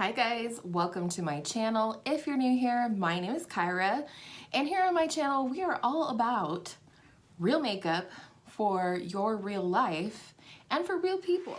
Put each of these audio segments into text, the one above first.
Hi guys, welcome to my channel. If you're new here, my name is Kyra, and here on my channel we are all about real makeup for your real life and for real people.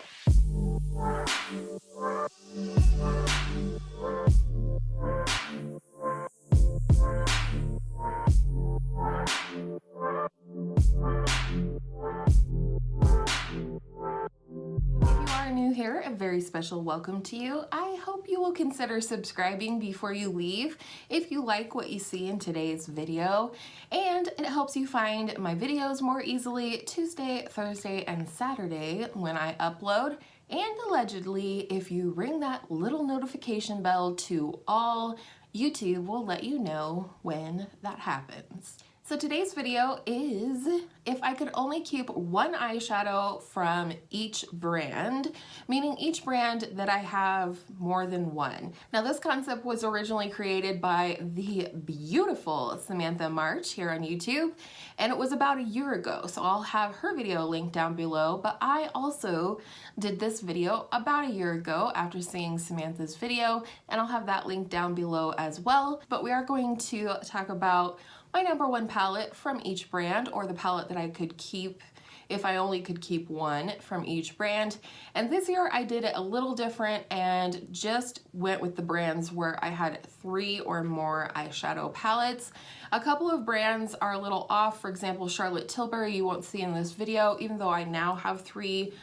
New here, a very special welcome to you. I hope you will consider subscribing before you leave if you like what you see in today's video, and it helps you find my videos more easily Tuesday, Thursday, and Saturday when I upload. And allegedly, if you ring that little notification bell to all, YouTube will let you know when that happens. So today's video is if I could only keep one eyeshadow from each brand, meaning each brand that I have more than one. Now this concept was originally created by the beautiful Samantha March here on YouTube, and it was about a year ago, so I'll have her video linked down below, but I also did this video about a year ago after seeing Samantha's video, and I'll have that linked down below as well. But we are going to talk about my number one palette from each brand, or the palette that I could keep if I only could keep one from each brand. And this year I did it a little different and just went with the brands where I had 3 or more eyeshadow palettes. A couple of brands are a little off. For example, Charlotte Tilbury you won't see in this video, even though I now have 3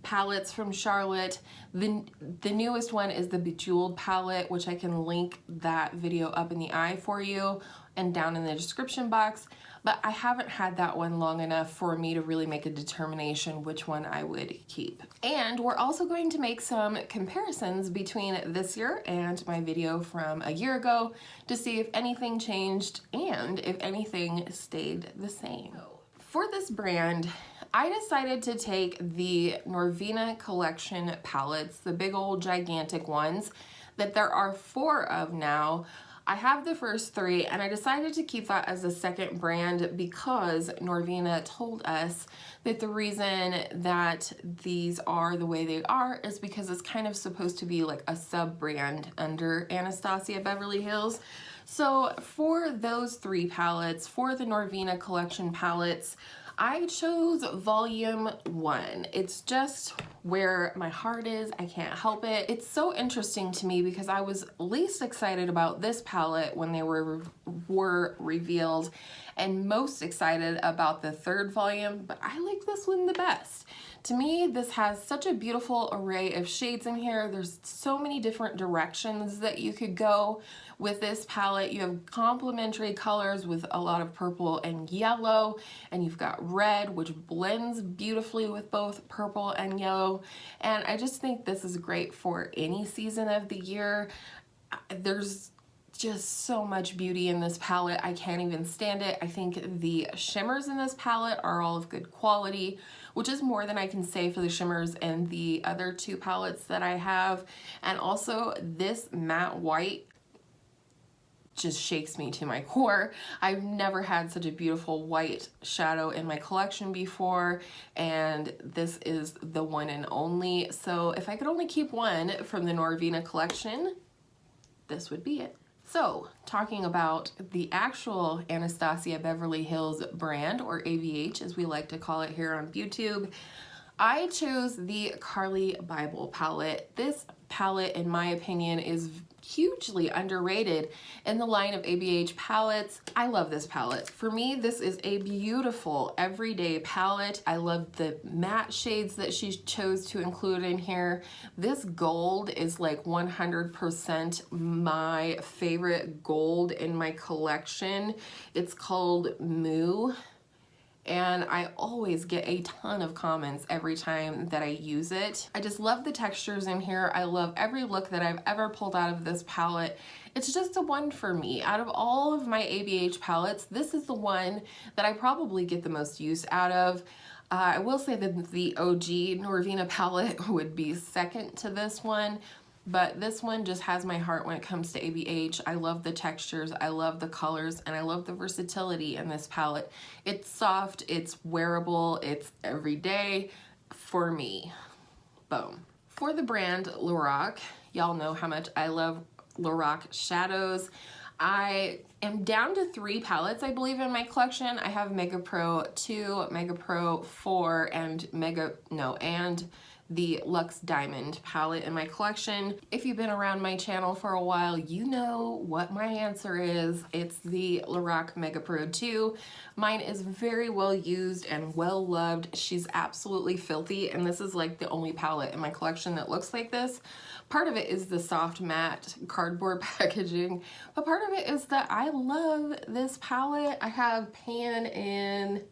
palettes from Charlotte. The newest one is the Bejeweled palette, which I can link that video up in the eye for you and down in the description box, but I haven't had that one long enough for me to really make a determination which one I would keep. And we're also going to make some comparisons between this year and my video from a year ago to see if anything changed and if anything stayed the same. For this brand, I decided to take the Norvina collection palettes, the big old gigantic ones that there are 4 of now. I have the first 3 and I decided to keep that as a second brand because Norvina told us that the reason that these are the way they are is because it's kind of supposed to be like a sub-brand under Anastasia Beverly Hills. So for those 3 palettes, for the Norvina collection palettes, I chose volume 1. It's just where my heart is. I can't help it. It's so interesting to me because I was least excited about this palette when they were revealed and most excited about the 3rd volume, but I like this one the best. To me, this has such a beautiful array of shades in here. There's so many different directions that you could go with this palette. You have complementary colors with a lot of purple and yellow, and you've got red, which blends beautifully with both purple and yellow. And I just think this is great for any season of the year. There's just so much beauty in this palette. I can't even stand it. I think the shimmers in this palette are all of good quality, which is more than I can say for the shimmers in the other 2 palettes that I have. And also this matte white just shakes me to my core. I've never had such a beautiful white shadow in my collection before, and this is the one and only. So if I could only keep one from the Norvina collection, this would be it. So, talking about the actual Anastasia Beverly Hills brand, or ABH as we like to call it here on YouTube, I chose the Carly Bible palette. This palette, in my opinion, is hugely underrated in the line of ABH palettes. I love this palette. For me, this is a beautiful everyday palette. I love the matte shades that she chose to include in here. This gold is like 100% my favorite gold in my collection. It's called Moo. And I always get a ton of comments every time that I use it. I just love the textures in here. I love every look that I've ever pulled out of this palette. It's just a one for me. Out of all of my ABH palettes, this is the one that I probably get the most use out of. I will say that the OG Norvina palette would be second to this one, but this one just has my heart when it comes to ABH. I love the textures, I love the colors, and I love the versatility in this palette. It's soft, it's wearable, it's everyday for me. Boom. For the brand LORAC, Y'all know how much I love LORAC shadows. I am down to 3 palettes, I believe, in my collection. I have Mega Pro 2, Mega Pro 4, and the Luxe Diamond palette in my collection. If you've been around my channel for a while, you know what my answer is. It's the LORAC Mega Pro 2. Mine is very well used and well loved. She's absolutely filthy, and this is like the only palette in my collection that looks like this. Part of it is the soft matte cardboard packaging, but part of it is that I love this palette. I have pan in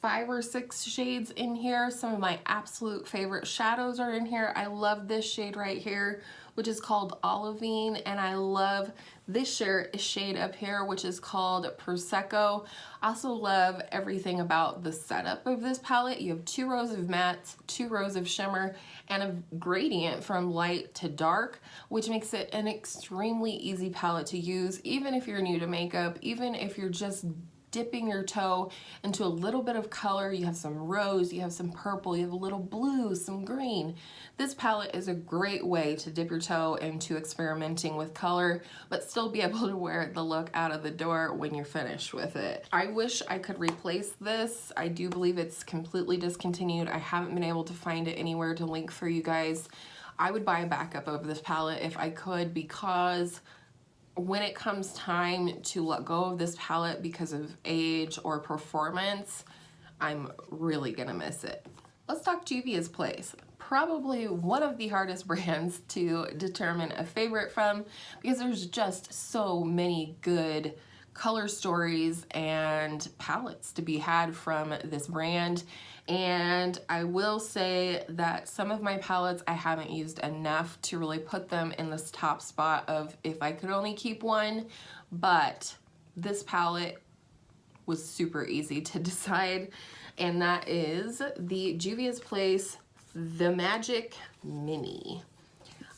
5 or 6 shades in here. Some of my absolute favorite shadows are in here. I love this shade right here, which is called Olivine, and I love this shade up here, which is called Prosecco. I also love everything about the setup of this palette. You have 2 rows of mattes, 2 rows of shimmer, and a gradient from light to dark, which makes it an extremely easy palette to use, even if you're new to makeup, even if you're just dipping your toe into a little bit of color. You have some rose, you have some purple, you have a little blue, some green. This palette is a great way to dip your toe into experimenting with color, but still be able to wear the look out of the door when you're finished with it. I wish I could replace this. I do believe it's completely discontinued. I haven't been able to find it anywhere to link for you guys. I would buy a backup of this palette if I could, because when it comes time to let go of this palette because of age or performance, I'm really gonna miss it. Let's talk Juvia's Place. Probably one of the hardest brands to determine a favorite from, because there's just so many good color stories and palettes to be had from this brand. And I will say that some of my palettes I haven't used enough to really put them in this top spot of if I could only keep one, but this palette was super easy to decide, and that is the Juvia's Place The Magic Mini.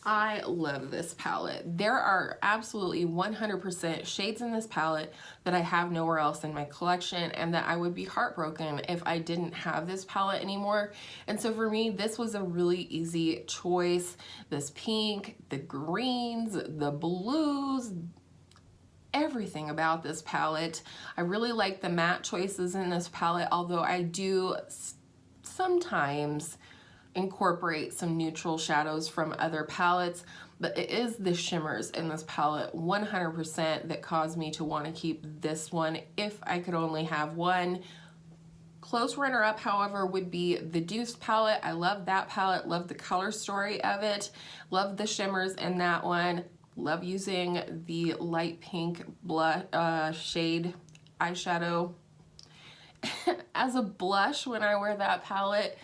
I love this palette. There are absolutely 100% shades in this palette that I have nowhere else in my collection, and that I would be heartbroken if I didn't have this palette anymore. And so for me, this was a really easy choice. This pink, the greens, the blues, everything about this palette. I really like the matte choices in this palette, although I do sometimes incorporate some neutral shadows from other palettes, but it is the shimmers in this palette 100% that caused me to want to keep this one if I could only have one. Close runner-up, however, would be the Deuced palette. I love that palette, love the color story of it, love the shimmers in that one, love using the light pink shade eyeshadow as a blush when I wear that palette.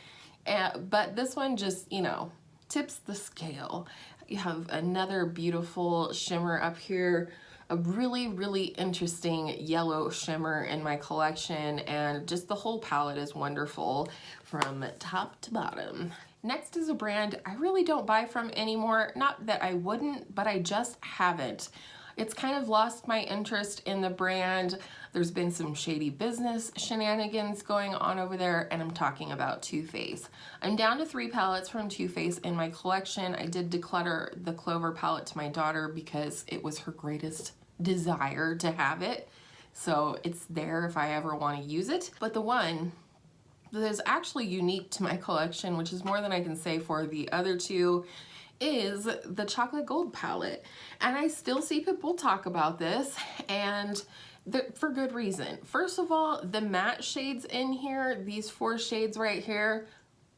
But this one just, you know, tips the scale. You have another beautiful shimmer up here, a really, really interesting yellow shimmer in my collection, and just the whole palette is wonderful from top to bottom. Next is a brand I really don't buy from anymore. Not that I wouldn't, but I just haven't. It's kind of lost my interest in the brand. There's been some shady business shenanigans going on over there, and I'm talking about Too Faced. I'm down to 3 palettes from Too Faced in my collection. I did declutter the Clover palette to my daughter because it was her greatest desire to have it. So it's there if I ever want to use it. But the one that is actually unique to my collection, which is more than I can say for the other 2, is the Chocolate Gold palette. And I still see people talk about this, and for good reason. First of all, the matte shades in here, these 4 shades right here,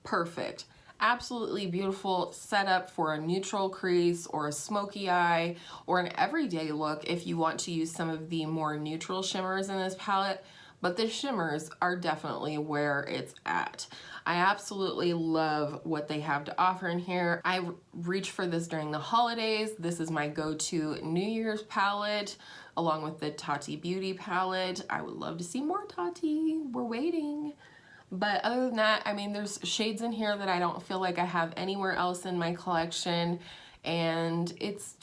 perfect. Absolutely beautiful setup for a neutral crease or a smoky eye or an everyday look if you want to use some of the more neutral shimmers in this palette. But the shimmers are definitely where it's at. I absolutely love what they have to offer in here. I reach for this during the holidays. This is my go-to New Year's palette, along with the Tati Beauty palette. I would love to see more Tati. We're waiting. But other than that, I mean, there's shades in here that I don't feel like I have anywhere else in my collection, and it's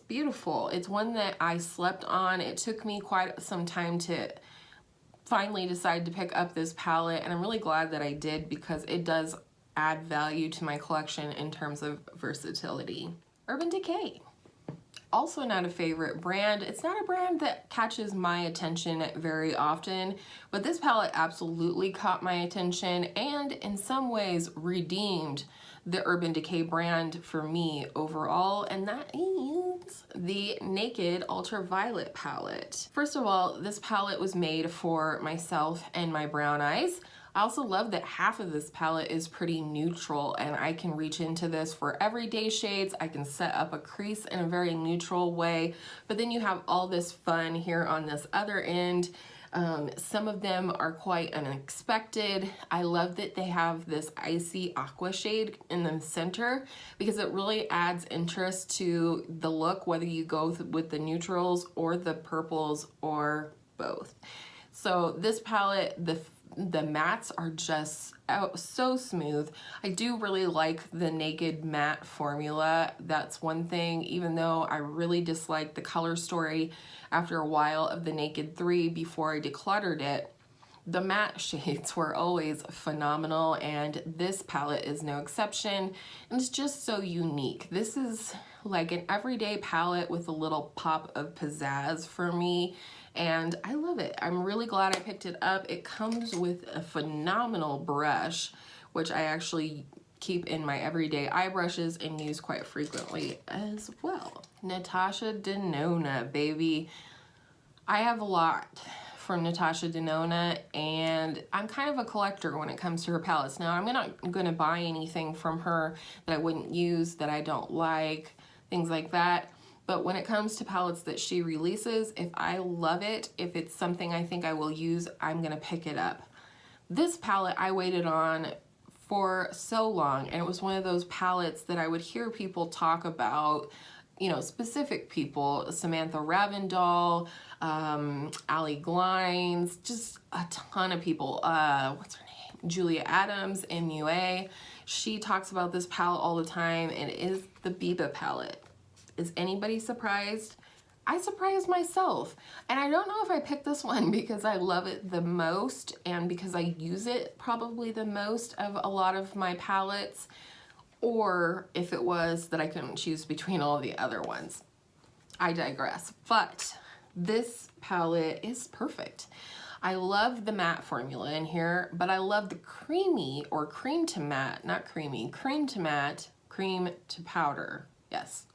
beautiful. It's one that I slept on. It took me quite some time to finally decide to pick up this palette, and I'm really glad that I did because it does add value to my collection in terms of versatility. Urban Decay. Also not a favorite brand. It's not a brand that catches my attention very often, but this palette absolutely caught my attention and in some ways redeemed the Urban Decay brand for me overall, and that is the Naked Ultraviolet palette. First of all, this palette was made for myself and my brown eyes. I also love that half of this palette is pretty neutral, and I can reach into this for everyday shades. I can set up a crease in a very neutral way, but then you have all this fun here on this other end. Some of them are quite unexpected. I love that they have this icy aqua shade in the center because it really adds interest to the look, whether you go with the neutrals or the purples or both. So this palette, the mattes are just so smooth. I do really like the Naked matte formula. That's one thing, even though I really disliked the color story after a while of the Naked 3 before I decluttered it. The matte shades were always phenomenal, and this palette is no exception, and it's just so unique. This is like an everyday palette with a little pop of pizzazz for me, and I love it. I'm really glad I picked it up. It comes with a phenomenal brush, which I actually keep in my everyday eye brushes and use quite frequently as well. Natasha Denona, baby. I have a lot from Natasha Denona, and I'm kind of a collector when it comes to her palettes. Now, I'm not gonna buy anything from her that I wouldn't use, that I don't like, things like that. But when it comes to palettes that she releases, if I love it, if it's something I think I will use, I'm gonna pick it up. This palette I waited on for so long, and it was one of those palettes that I would hear people talk about, you know, specific people, Samantha Ravindall, Ali Glines, just a ton of people. What's her name? Julia Adams, MUA. She talks about this palette all the time, and it is the Biba palette. Is anybody surprised? I surprised myself. And I don't know if I picked this one because I love it the most and because I use it probably the most of a lot of my palettes, or if it was that I couldn't choose between all the other ones. I digress. But this palette is perfect. I love the matte formula in here, but I love the creamy, or cream to matte, not creamy, cream to matte, cream to powder, yes.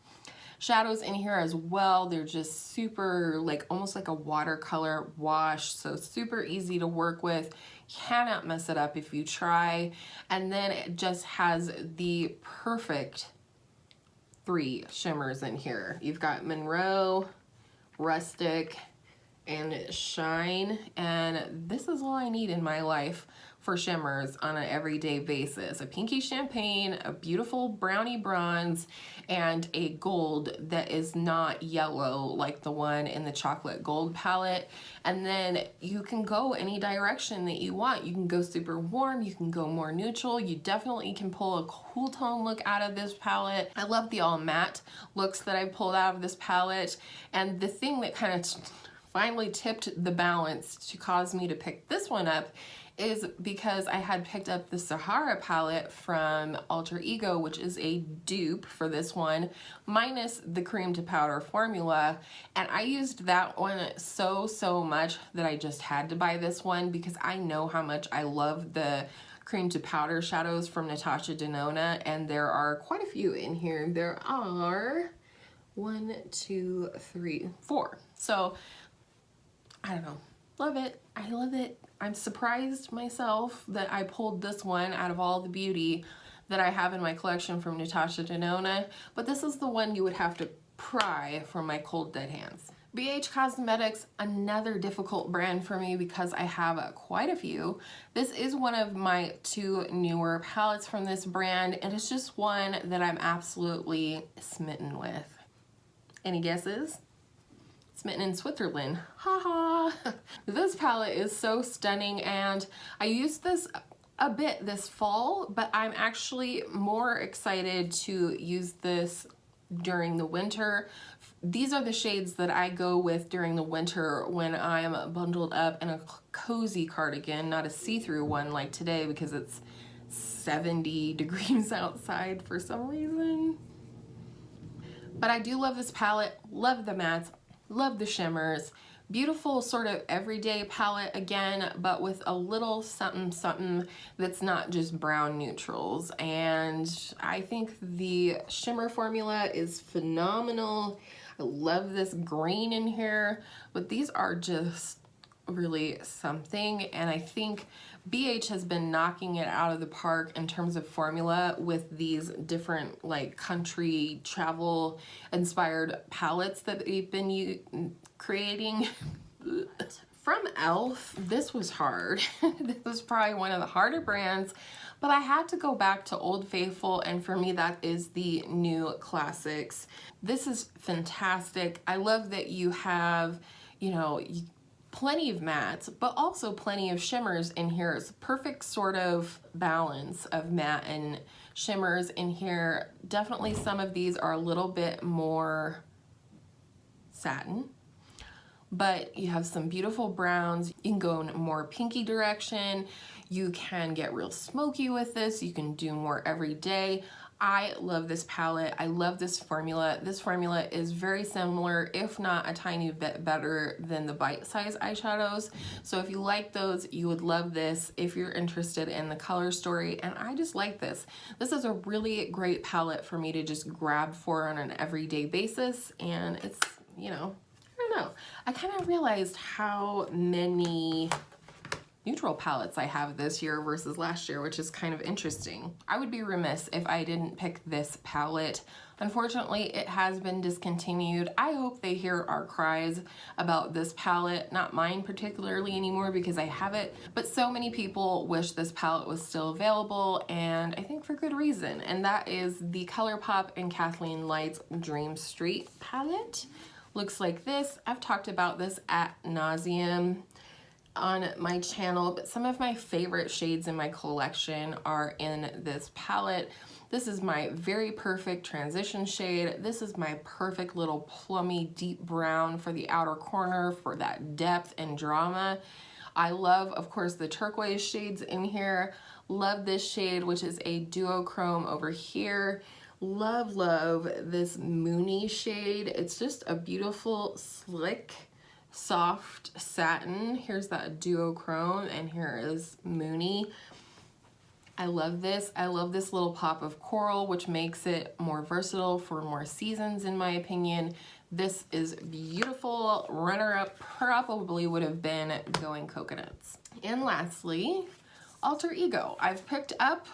Shadows in here as well. They're just super, like almost like a watercolor wash, so super easy to work with. Cannot mess it up if you try. And then it just has the perfect 3 shimmers in here. You've got Monroe, Rustic, and Shine, and this is all I need in my life for shimmers on an everyday basis. A pinky champagne, a beautiful brownie bronze, and a gold that is not yellow like the one in the chocolate gold palette. And then you can go any direction that you want. You can go super warm, you can go more neutral. You definitely can pull a cool tone look out of this palette. I love the all matte looks that I pulled out of this palette. And the thing that kind of finally tipped the balance to cause me to pick this one up is because I had picked up the Sahara palette from Alter Ego, which is a dupe for this one, minus the cream to powder formula. And I used that one so much that I just had to buy this one because I know how much I love the cream to powder shadows from Natasha Denona, and there are quite a few in here. There are 1, 2, 3, 4. So I don't know, love it. I love it. I'm surprised myself that I pulled this one out of all the beauty that I have in my collection from Natasha Denona, but this is the one you would have to pry from my cold dead hands. BH Cosmetics, another difficult brand for me because I have quite a few. This is one of my 2 newer palettes from this brand, and it's just one that I'm absolutely smitten with. Any guesses? Smitten in Switzerland. Haha. This palette is so stunning, and I used this a bit this fall, but I'm actually more excited to use this during the winter. These are the shades that I go with during the winter when I'm bundled up in a cozy cardigan, not a see-through one like today because it's 70 degrees outside for some reason. But I do love this palette, love the mattes, love the shimmers. Beautiful sort of everyday palette again, but with a little something something that's not just brown neutrals. And I think the shimmer formula is phenomenal. I love this green in here, but these are just really something. And I think BH has been knocking it out of the park in terms of formula with these different like country travel inspired palettes that they've been creating. From e.l.f., this was hard. This was probably one of the harder brands, but I had to go back to Old Faithful, and for me that is the new classics. This is fantastic. I love that you have, you know, plenty of mattes, but also plenty of shimmers in here. It's a perfect sort of balance of matte and shimmers in here. Definitely some of these are a little bit more satin, but you have some beautiful browns. You can go in a more pinky direction. You can get real smoky with this. You can do more every day. I love this palette. I love this formula. This formula is very similar, if not a tiny bit better than the bite-size eyeshadows. So if you like those, you would love this if you're interested in the color story. And I just like this. This is a really great palette for me to just grab for on an everyday basis. And it's, you know, I don't know. I kind of realized how many neutral palettes I have this year versus last year, which is kind of interesting. I would be remiss if I didn't pick this palette. Unfortunately, it has been discontinued. I hope they hear our cries about this palette, not mine particularly anymore because I have it, but so many people wish this palette was still available, and I think for good reason. And that is the Colourpop and Kathleen Light's Dream Street palette. Looks like this. I've talked about this ad nauseum on my channel, but some of my favorite shades in my collection are in this palette. This is my very perfect transition shade. This is my perfect little plummy deep brown for the outer corner for that depth and drama. I love, of course, the turquoise shades in here. Love this shade, which is a duochrome over here. Love, love this Moony shade. It's just a beautiful, slick, soft satin. Here's that duochrome, and here is Moony. I love this. I love this little pop of coral, which makes it more versatile for more seasons, in my opinion. This is beautiful. Runner-up probably would have been Going Coconuts. And lastly, Alter Ego. I've picked up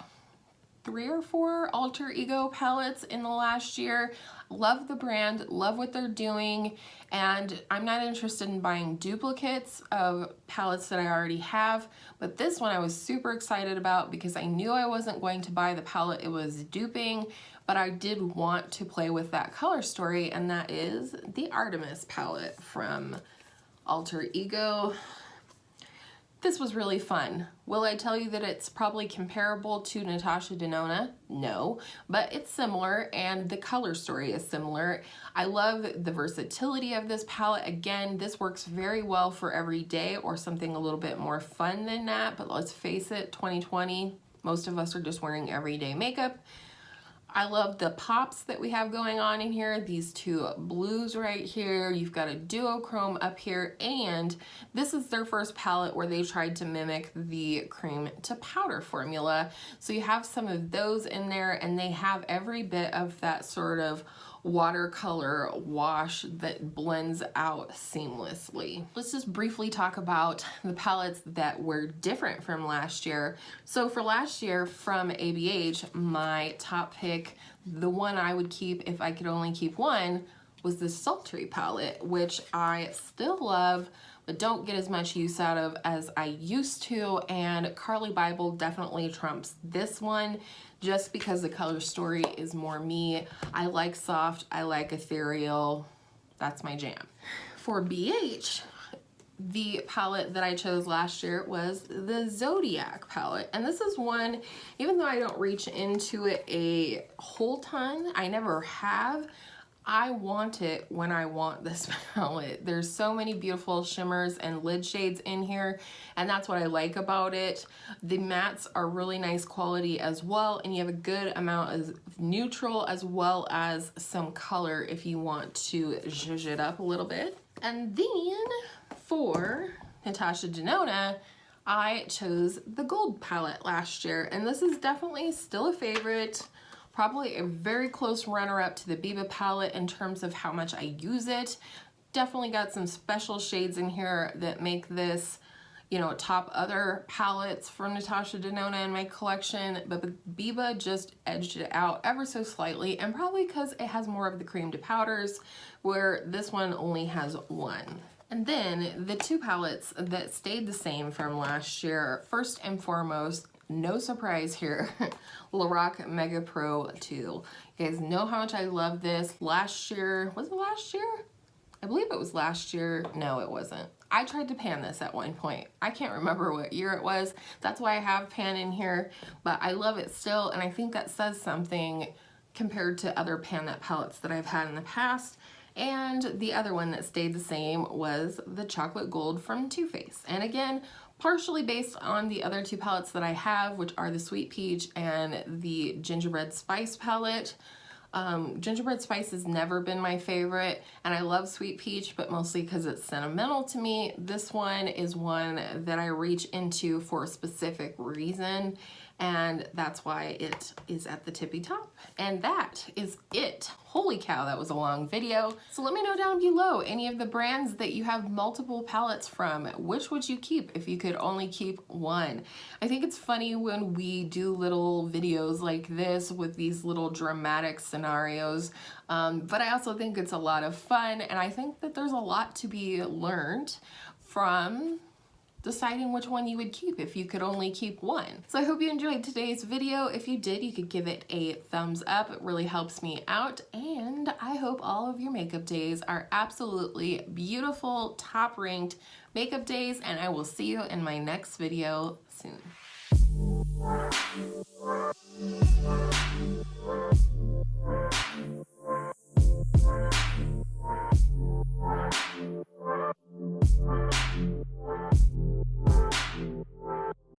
3 or 4 Alter Ego palettes in the last year. Love the brand, love what they're doing, and I'm not interested in buying duplicates of palettes that I already have, but this one I was super excited about because I knew I wasn't going to buy the palette it was duping, but I did want to play with that color story, and that is the Artemis palette from Alter Ego. This was really fun. Will I tell you that it's probably comparable to Natasha Denona? No, but it's similar and the color story is similar. I love the versatility of this palette. Again, this works very well for every day or something a little bit more fun than that, but let's face it, 2020, most of us are just wearing everyday makeup. I love the pops that we have going on in here. These 2 blues right here. You've got a duochrome up here, and this is their first palette where they tried to mimic the cream to powder formula. So you have some of those in there, and they have every bit of that sort of watercolor wash that blends out seamlessly. Let's just briefly talk about the palettes that were different from last year. So for last year from ABH, my top pick, the one I would keep if I could only keep one, was the Sultry palette, which I still love, but don't get as much use out of as I used to, and Carly Bible definitely trumps this one just because the color story is more me. I like soft, I like ethereal, that's my jam. For BH, the palette that I chose last year was the Zodiac palette, and this is one, even though I don't reach into it a whole ton, I never have, I want it when I want this palette. There's so many beautiful shimmers and lid shades in here, and that's what I like about it. The mattes are really nice quality as well, and you have a good amount of neutral as well as some color if you want to zhuzh it up a little bit. And then for Natasha Denona, I chose the gold palette last year, and this is definitely still a favorite. Probably a very close runner-up to the Biba palette in terms of how much I use it. Definitely got some special shades in here that make this, you know, top other palettes from Natasha Denona in my collection, but the Biba just edged it out ever so slightly, and probably because it has more of the cream to powders, where this one only has one. And then the two palettes that stayed the same from last year, first and foremost, no surprise here, LORAC Mega Pro 2. You guys know how much I love this. Last year, was it last year? I believe it was last year. No, it wasn't. I tried to pan this at one point. I can't remember what year it was. That's why I have pan in here, but I love it still, and I think that says something compared to other pan that palettes that I've had in the past. And the other one that stayed the same was the chocolate gold from Too Faced. And again, partially based on the other two palettes that I have, which are the Sweet Peach and the Gingerbread Spice palette. Gingerbread Spice has never been my favorite, and I love Sweet Peach, but mostly because it's sentimental to me. This one is one that I reach into for a specific reason, and that's why it is at the tippy top. And that is it. Holy cow, that was a long video. So let me know down below any of the brands that you have multiple palettes from. Which would you keep if you could only keep one? I think it's funny when we do little videos like this with these little dramatic scenarios, but I also think it's a lot of fun, and I think that there's a lot to be learned from deciding which one you would keep if you could only keep one. So I hope you enjoyed today's video. If you did, you could give it a thumbs up. It really helps me out, and I hope all of your makeup days are absolutely beautiful, top-ranked makeup days, and I will see you in my next video soon.